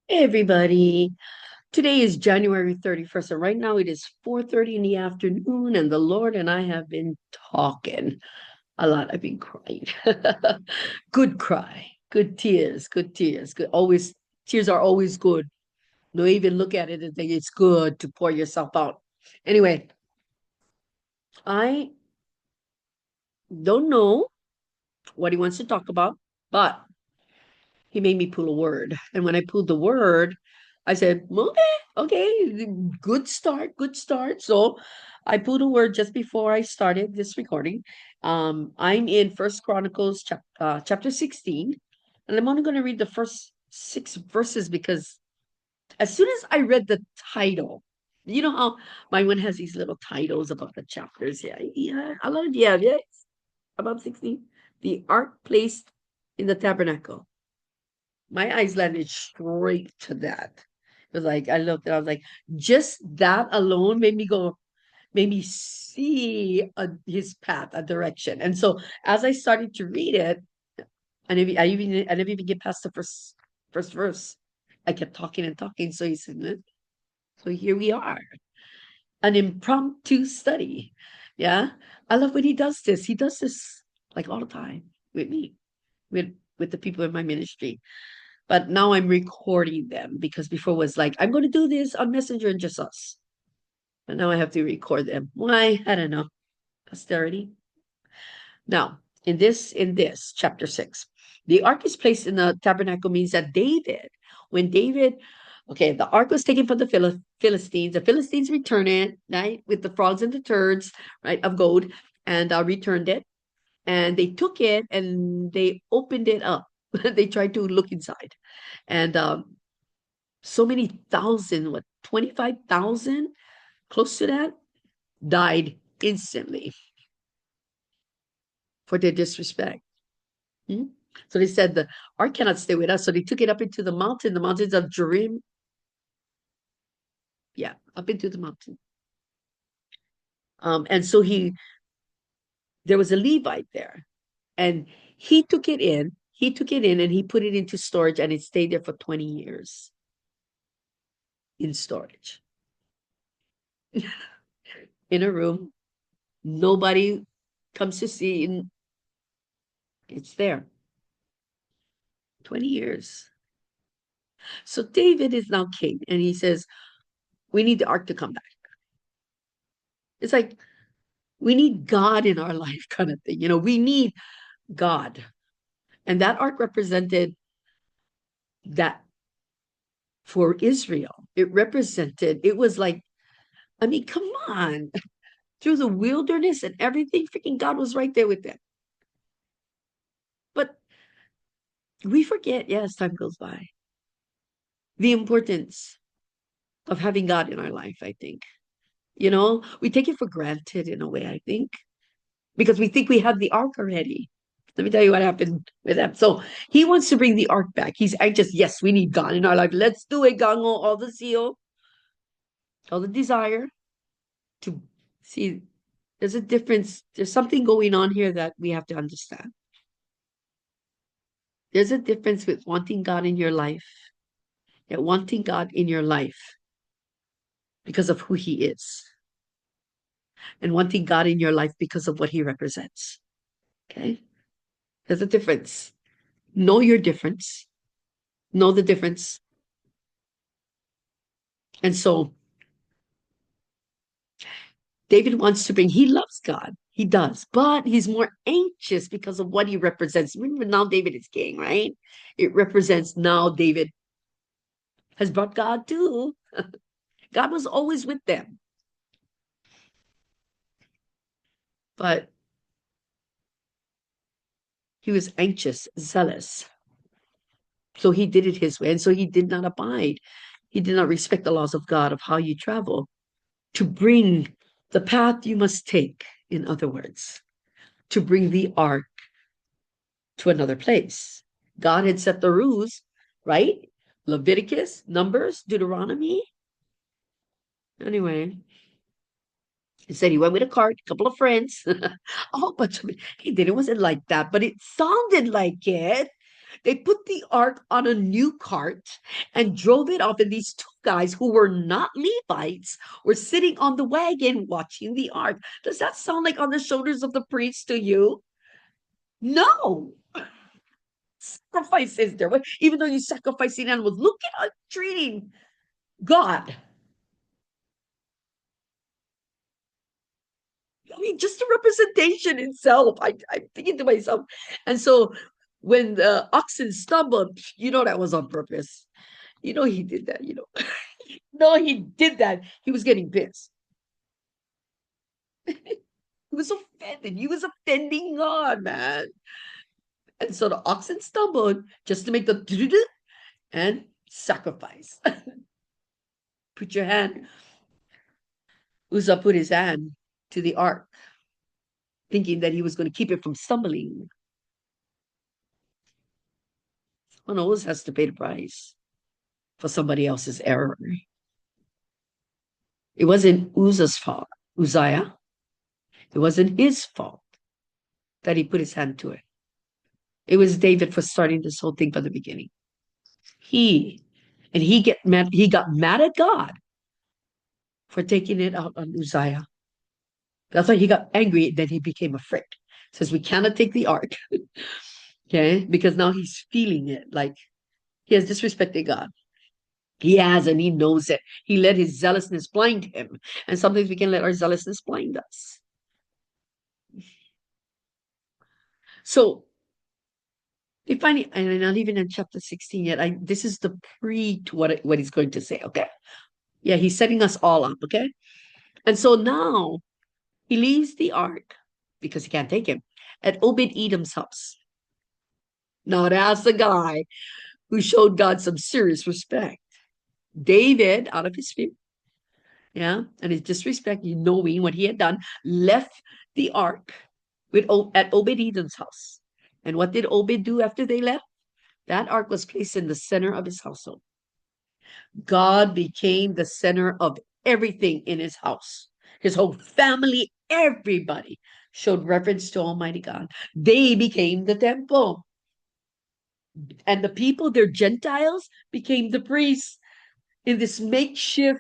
Hey everybody. Today is January 31st, and right now it is 4:30 in the afternoon, and the Lord and I have been talking a lot. I've been crying. Good cry, good tears, good tears. Good. Always tears are always good. No, even look at it and think it's good to pour yourself out. Anyway, I don't know what he wants to talk about, but he made me pull a word. And when I pulled the word, I said, okay, good start, good start. So I pulled a word just before I started this recording. I'm in First Chronicles chapter 16, and I'm only going to read the first 6 verses because as soon as I read the title, you know how my one has these little titles above the chapters. Yeah, I love it. Yeah, yes, above 16. The ark placed in the tabernacle. My eyes landed straight to that. It was like I looked and I was like, just that alone made me see his path, a direction. And so as I started to read it, I never even get past the first verse. I kept talking and talking. So he said, so here we are, an impromptu study. Yeah, I love when he does this. He does this like all the time with me, with the people in my ministry. But now I'm recording them because before it was like, I'm going to do this on Messenger and just us. But now I have to record them. Why? I don't know. Posterity. Now, in this chapter 6, the ark is placed in the tabernacle means that when David, okay, the ark was taken from the Philistines. The Philistines returned it, right, with the frogs and the turds, right, of gold, and returned it. And they took it and they opened it up. They tried to look inside. And so many thousand, what, 25,000, close to that, died instantly for their disrespect. Hmm? So they said the ark cannot stay with us. So they took it up into the mountains of Jerim. Yeah, up into the mountain. And so there was a Levite there, and he took it in and he put it into storage, and it stayed there for 20 years in storage in a room. Nobody comes to see, and it's there 20 years. So David is now king, and he says, we need the ark to come back. It's like we need God in our life, kind of thing. We need God. And that ark represented that for Israel. It was like, I mean, come on. Through the wilderness and everything, freaking God was right there with them. But we forget, yeah, as time goes by, the importance of having God in our life, I think. We take it for granted in a way, I think, because we think we have the ark already. Let me tell you what happened with him. So he wants to bring the ark back. He's anxious. Yes, we need God in our life. Let's do it, Gango. All the zeal, all the desire to see. There's a difference. There's something going on here that we have to understand. There's a difference with wanting God in your life, and wanting God in your life because of who He is, and wanting God in your life because of what He represents. Okay? There's a difference. Know your difference. Know the difference. And so David wants to bring, he loves God. He does, but he's more anxious because of what he represents. Remember, now David is king, right? It represents now David has brought God too. God was always with them, but he was anxious, zealous. So he did it his way. And so he did not abide. He did not respect the laws of God of how you travel to bring the path you must take, in other words, to bring the ark to another place. God had set the rules, right? Leviticus, Numbers, Deuteronomy. Anyway, he said he went with a cart, a couple of friends, a whole bunch of it. He did. It wasn't like that, but it sounded like it. They put the ark on a new cart and drove it off. And these two guys who were not Levites were sitting on the wagon watching the ark. Does that sound like on the shoulders of the priest to you? No. Sacrifice is there. Even though you sacrificing animals, look at how treating God. I mean, just the representation itself. I'm thinking to myself. And so when the oxen stumbled, that was on purpose. He did that. No, he did that. He was getting pissed. He was offended. He was offending God, man. And so the oxen stumbled just to make the and sacrifice. Put your hand. Uzzah put his hand to the ark, thinking that he was going to keep it from stumbling. One always has to pay the price for somebody else's error. It wasn't Uzzah's fault, Uzziah. It wasn't his fault that he put his hand to it. It was David for starting this whole thing from the beginning. He got mad at God for taking it out on Uzziah. That's why he got angry. Then he became afraid. Says we cannot take the ark, okay? Because now he's feeling it, like he has disrespected God. He has, and he knows it. He let his zealousness blind him, and sometimes we can let our zealousness blind us. So they finally, and I'm not even in chapter 16 yet. This is the pre to what he's going to say. Okay, yeah, he's setting us all up. Okay, and so now he leaves the ark because he can't take him at Obed-Edom's house. Now that's the guy who showed God some serious respect. David, out of his fear, yeah, and his disrespect, knowing what he had done, left the ark at Obed-Edom's house. And what did Obed do after they left? That ark was placed in the center of his household. God became the center of everything in his house. His whole family, everybody showed reverence to Almighty God. They became the temple. And the people, they're Gentiles, became the priests in this makeshift,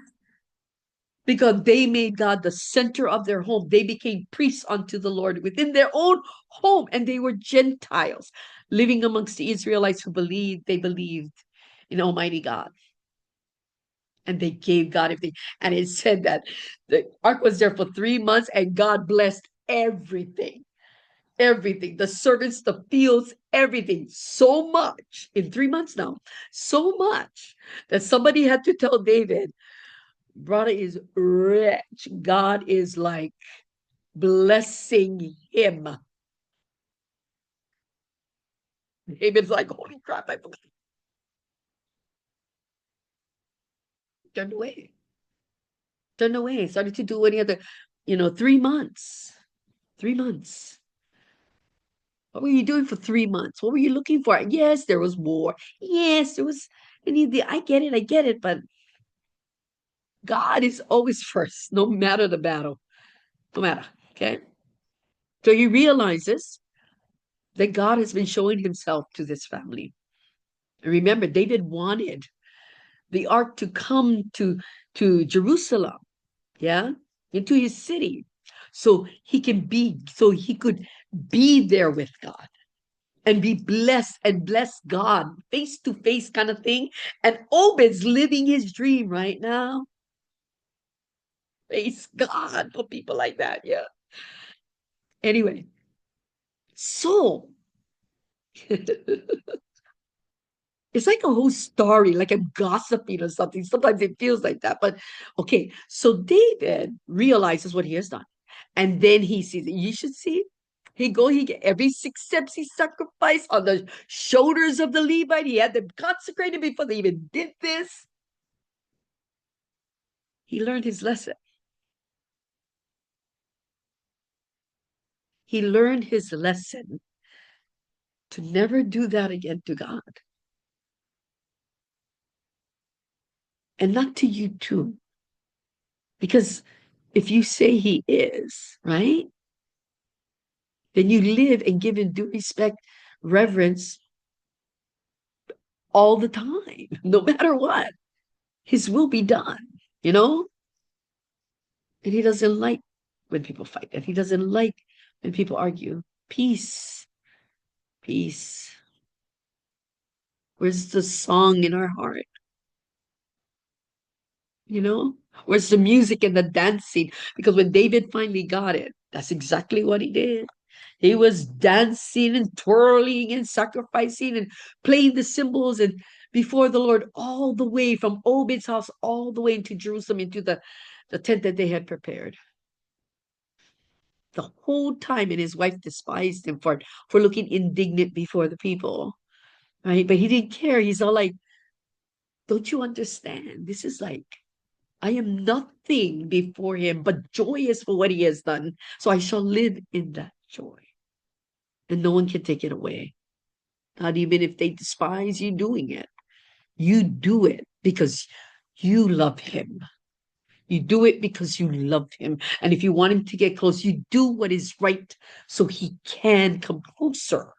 because they made God the center of their home. They became priests unto the Lord within their own home, and they were Gentiles living amongst the Israelites who believed in Almighty God. And they gave God everything. And it said that the ark was there for 3 months, and God blessed everything. Everything, the servants, the fields, everything, so much in 3 months now, so much that somebody had to tell David, brother is rich. God is like blessing him. David's like, holy crap, I forgot. Turned away. Turned away. Started to do any other, 3 months. 3 months. What were you doing for 3 months? What were you looking for? Yes, there was war. Yes, there was. I get it, but God is always first, no matter the battle. No matter. Okay. So he realizes that God has been showing himself to this family. And remember, David wanted the ark to come to Jerusalem, yeah, into his city, so he could be there with God and be blessed and bless God face to face kind of thing. And Obed's living his dream right now. Praise God for people like that. Yeah. Anyway, so it's like a whole story, like I'm gossiping or something. Sometimes it feels like that. But okay, so David realizes what he has done. And then he sees it. You should see. Every 6 steps he sacrificed on the shoulders of the Levite. He had them consecrated before they even did this. He learned his lesson. He learned his lesson to never do that again to God. And not to you too. Because if you say he is, right? Then you live and give him due respect, reverence, all the time, no matter what. His will be done, you know? And he doesn't like when people fight, and he doesn't like when people argue. Peace, peace. Where's the song in our heart? You know? Where's the music and the dancing? Because when David finally got it, that's exactly what he did. He was dancing and twirling and sacrificing and playing the cymbals and before the Lord all the way from Obed's house all the way into Jerusalem into the tent that they had prepared. The whole time, and his wife despised him for looking indignant before the people. Right? But he didn't care. He's all like, don't you understand? This is like I am nothing before him, but joyous for what he has done. So I shall live in that joy. And no one can take it away. Not even if they despise you doing it. You do it because you love him. You do it because you love him. And if you want him to get close, you do what is right so he can come closer.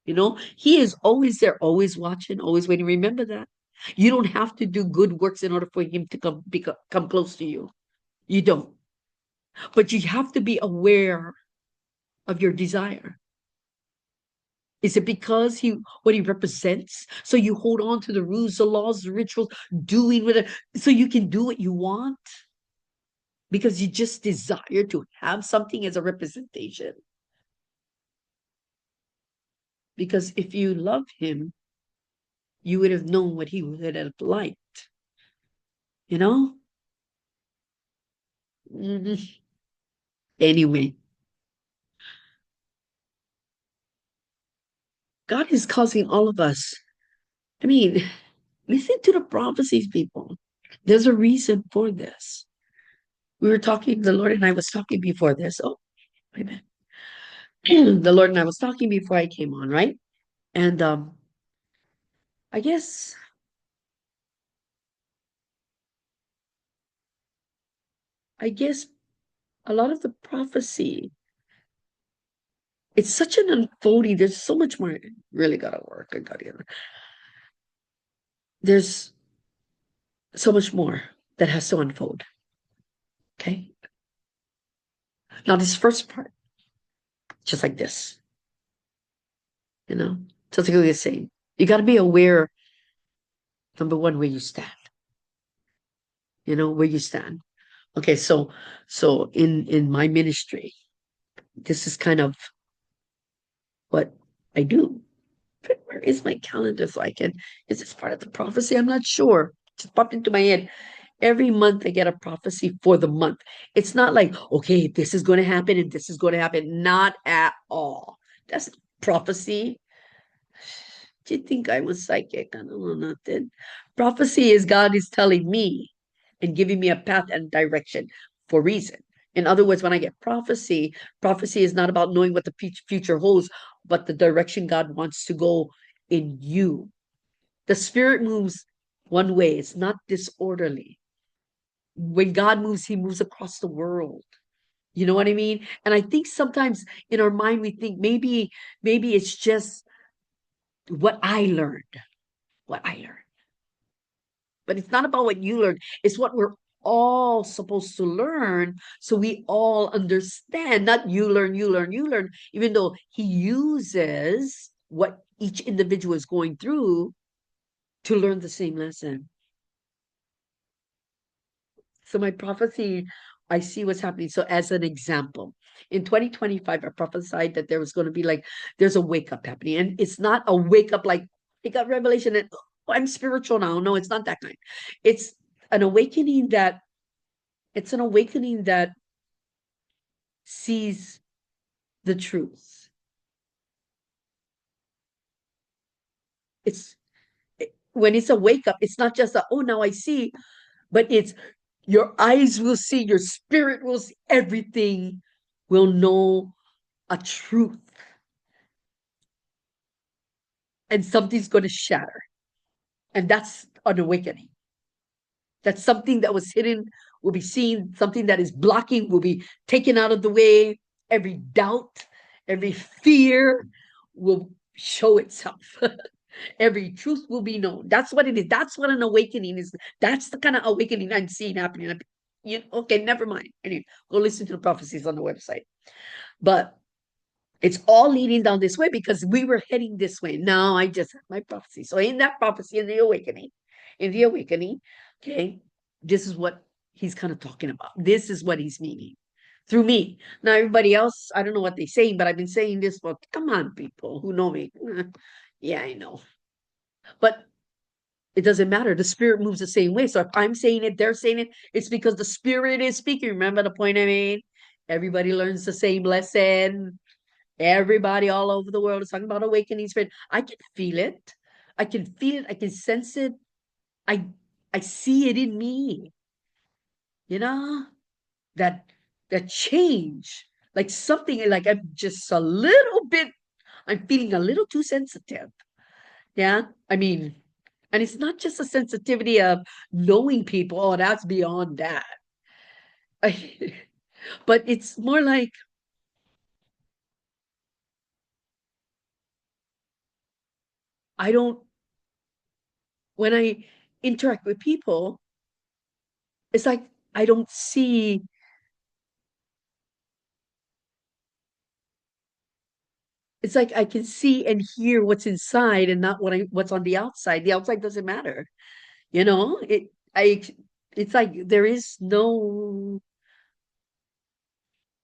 You know, he is always there, always watching, always waiting. Remember that. You don't have to do good works in order for him to come close to you. You don't. But you have to be aware of your desire. Is it because what he represents? So you hold on to the rules, the laws, the rituals, doing with it, so you can do what you want? Because you just desire to have something as a representation. Because if you love him, you would have known what he would have liked. You know? Mhm. Anyway, God is causing all of us. I mean, listen to the prophecies, people. There's a reason for this. We were talking, the Lord and I was talking before this. Oh, wait a minute. The Lord and I was talking before I came on, right? And I guess I guess a lot of the prophecy, it's such an unfolding. There's so much more. Really gotta work. I gotta. There's so much more that has to unfold. Okay. Now this first part, just like this, you know, just like we were saying, you got to be aware. Number one, where you stand. You know where you stand. Okay, so in my ministry, this is kind of what I do. Where is my calendar so I can? Is this part of the prophecy? I'm not sure. Just popped into my head. Every month I get a prophecy for the month. It's not like, okay, this is going to happen and this is going to happen. Not at all. That's prophecy. Do you think I was psychic? I don't know nothing. Prophecy is God is telling me and giving me a path and direction for reason. In other words, when I get prophecy, prophecy is not about knowing what the future holds, but the direction God wants to go in you. The spirit moves one way, it's not disorderly. When God moves, he moves across the world. You know what I mean? And I think sometimes in our mind we think maybe it's just what I learned, what I learned. But it's not about what you learned. It's what we're all supposed to learn so we all understand. Not you learn, you learn, you learn, even though he uses what each individual is going through to learn the same lesson. So my prophecy, I see what's happening. So as an example, in 2025, I prophesied that there was going to be like, there's a wake up happening. And it's not a wake up like I got revelation and oh, I'm spiritual now. No, it's not that kind. It's an awakening that it's an awakening that sees the truth. It's when it's a wake up, it's not just a, oh, now I see, but it's your eyes will see, your spirit will see, everything will know a truth. And something's going to shatter. And that's an awakening. That something that was hidden will be seen, something that is blocking will be taken out of the way. Every doubt, every fear will show itself. Every truth will be known. That's what it is. That's what an awakening is. That's the kind of awakening I'm seeing happening. Okay, never mind. Anyway, go listen to the prophecies on the website. But it's all leading down this way because we were heading this way. Now I just have my prophecy. So in that prophecy, in the awakening, okay, this is what he's kind of talking about. This is what he's meaning through me. Now everybody else, I don't know what they're saying, but I've been saying this for, come on, people who know me. Yeah, I know. But it doesn't matter. The spirit moves the same way. So if I'm saying it, they're saying it, it's because the spirit is speaking. Remember the point I made? Everybody learns the same lesson. Everybody all over the world is talking about awakening spirit. I can feel it. I can feel it. I can sense it. I I see it in me. You know, that that change. Like something like I'm just a little bit, I'm feeling a little too sensitive. Yeah. I mean, and it's not just a sensitivity of knowing people. Oh, that's beyond that. But it's more like I don't, when I interact with people, it's like I don't see, it's like I can see and hear what's inside and not what's on the outside. The outside doesn't matter. You know, I it's like there is no,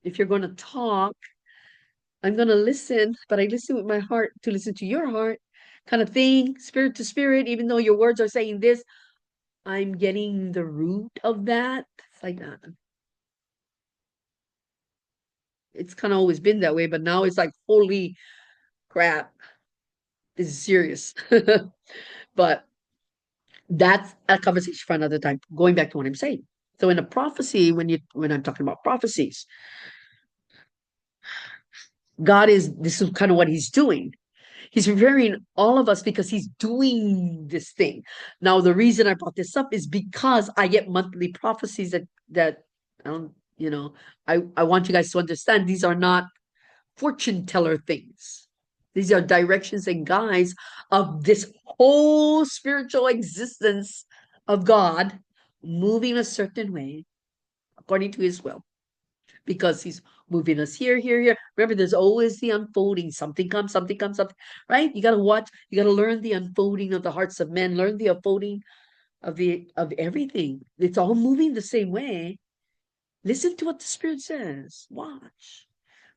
if you're going to talk, I'm going to listen, but I listen with my heart to listen to your heart kind of thing, spirit to spirit, even though your words are saying this, I'm getting the root of that. It's like it's kind of always been that way, but now it's like, holy crap, this is serious. But that's a conversation for another time. Going back to what I'm saying. So in a prophecy, when I'm talking about prophecies, God is, this is kind of what he's doing. He's preparing all of us because he's doing this thing. Now, the reason I brought this up is because I get monthly prophecies that you know, I want you guys to understand these are not fortune teller things. These are directions and guides of this whole spiritual existence of God moving a certain way according to his will, because he's moving us here, here, here. Remember, there's always the unfolding. Something comes up, right? You got to watch, you got to learn the unfolding of the hearts of men, learn the unfolding of everything. It's all moving the same way. Listen to what the Spirit says, watch,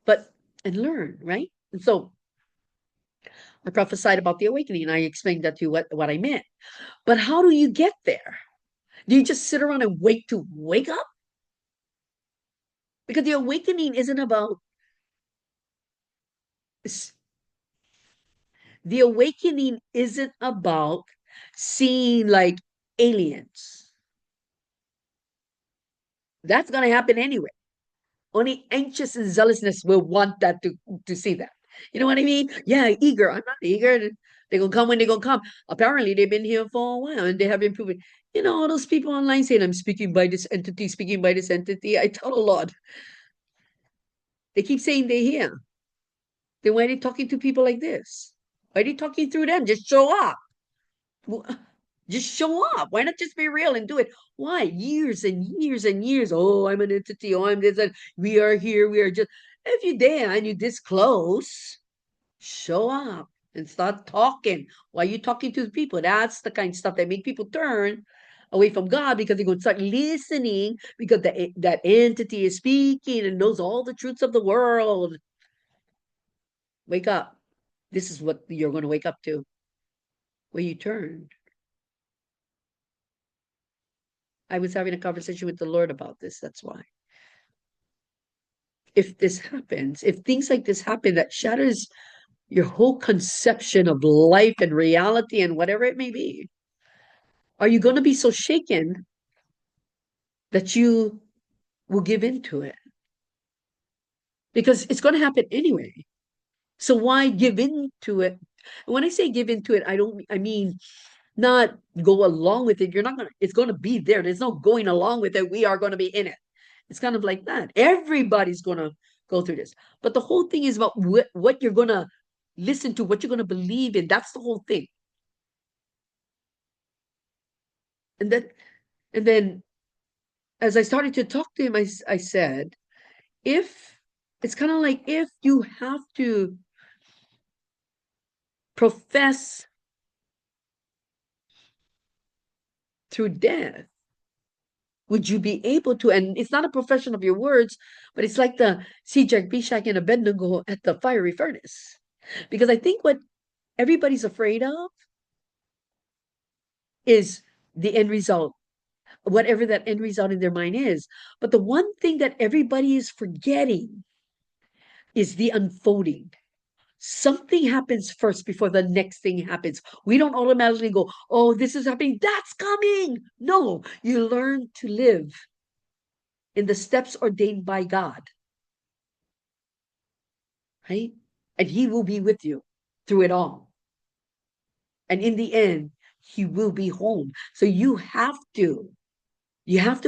but and learn, right? And so I prophesied about the awakening. And I explained that to you what I meant. But how do you get there? Do you just sit around and wait to wake up? Because the awakening isn't about, the awakening isn't about seeing like aliens. That's going to happen anyway. Only anxious and zealousness will want that to see that. You know what I mean? Yeah, eager. I'm not eager. They're gonna come when they're gonna come. Apparently, they've been here for a while and they have been proven. You know, all those people online saying, I'm speaking by this entity, speaking by this entity. I tell a lot. They keep saying they're here. Then why are they talking to people like this? Why are they talking through them? Just show up. Just show up. Why not just be real and do it? Why? Years and years and years. Oh, I'm an entity. Oh, I'm this. And we are here. We are just. If you're there and you're this close, show up and start talking. Why are you talking to the people? That's the kind of stuff that make people turn away from God, because they're going to start listening because that entity is speaking and knows all the truths of the world. Wake up. This is what you're going to wake up to when you turn. I was having a conversation with the Lord about this. That's why. If this happens, if things like this happen, that shatters your whole conception of life and reality and whatever it may be, are you going to be so shaken that you will give in to it? Because it's going to happen anyway. So why give in to it? When I say give in to it, I mean not go along with it. You're not going to, it's going to be there. There's no going along with it. We are going to be in it. It's kind of like that. Everybody's going to go through this. But the whole thing is about what you're going to listen to, what you're going to believe in. That's the whole thing. And that, and then as I started to talk to him, I said, if it's kind of like if you have to profess through death, would you be able to? And it's not a profession of your words, but it's like the Jack, Meshach, and Abednego at the fiery furnace. Because I think what everybody's afraid of is the end result, whatever that end result in their mind is. But the one thing that everybody is forgetting is the unfolding. Something happens first before the next thing happens. We don't automatically go, oh, this is happening, that's coming. No, you learn to live in the steps ordained by God, right? And He will be with you through it all. And in the end, He will be home. So you have to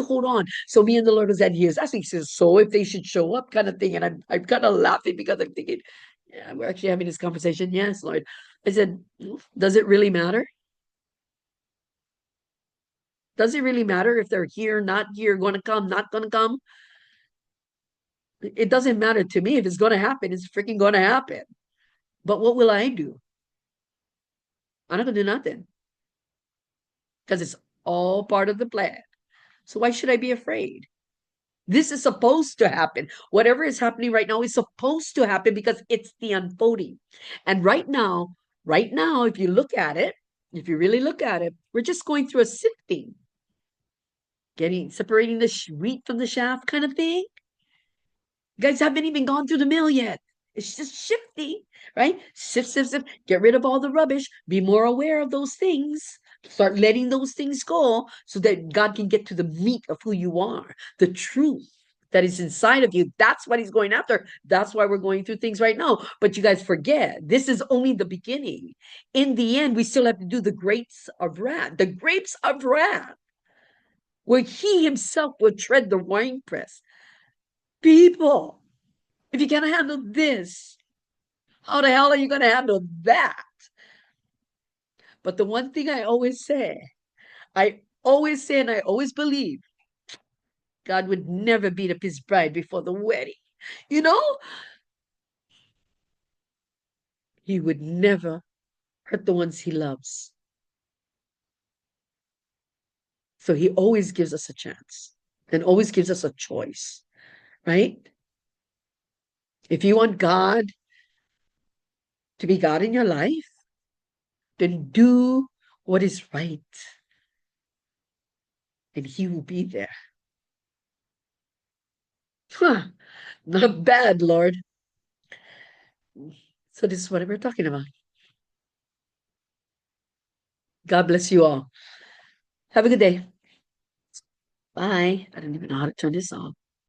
hold on. So me and the Lord was at years. Actually, he says, so if they should show up, kind of thing. And I'm kind of laughing because I'm thinking, yeah, we're actually having this conversation. Yes, Lord. I said, does it really matter? Does it really matter if they're here, not here, going to come, not going to come? It doesn't matter to me. If it's going to happen, it's freaking going to happen. But what will I do? I'm not going to do nothing because it's all part of the plan. So why should I be afraid? This is supposed to happen. Whatever is happening right now is supposed to happen because it's the unfolding. And right now, if you look at it, if you really look at it, we're just going through a sifting, separating the wheat from the chaff kind of thing. You guys haven't even gone through the mill yet. It's just shifting, right? Sift, sift, sift. Get rid of all the rubbish. Be more aware of those things. Start letting those things go so that God can get to the meat of who you are, the truth that is inside of you. That's what He's going after. That's why we're going through things right now. But you guys forget, this is only the beginning. In the end, we still have to do the grapes of wrath, where He Himself will tread the winepress. People, if you can't handle this, how the hell are you going to handle that? But the one thing I always say, and I always believe, God would never beat up His bride before the wedding. You know, He would never hurt the ones He loves. So He always gives us a chance and always gives us a choice, right? If you want God to be God in your life, then do what is right, and He will be there. Huh, not bad, Lord. So this is what we're talking about. God bless you all. Have a good day. Bye. I don't even know how to turn this off.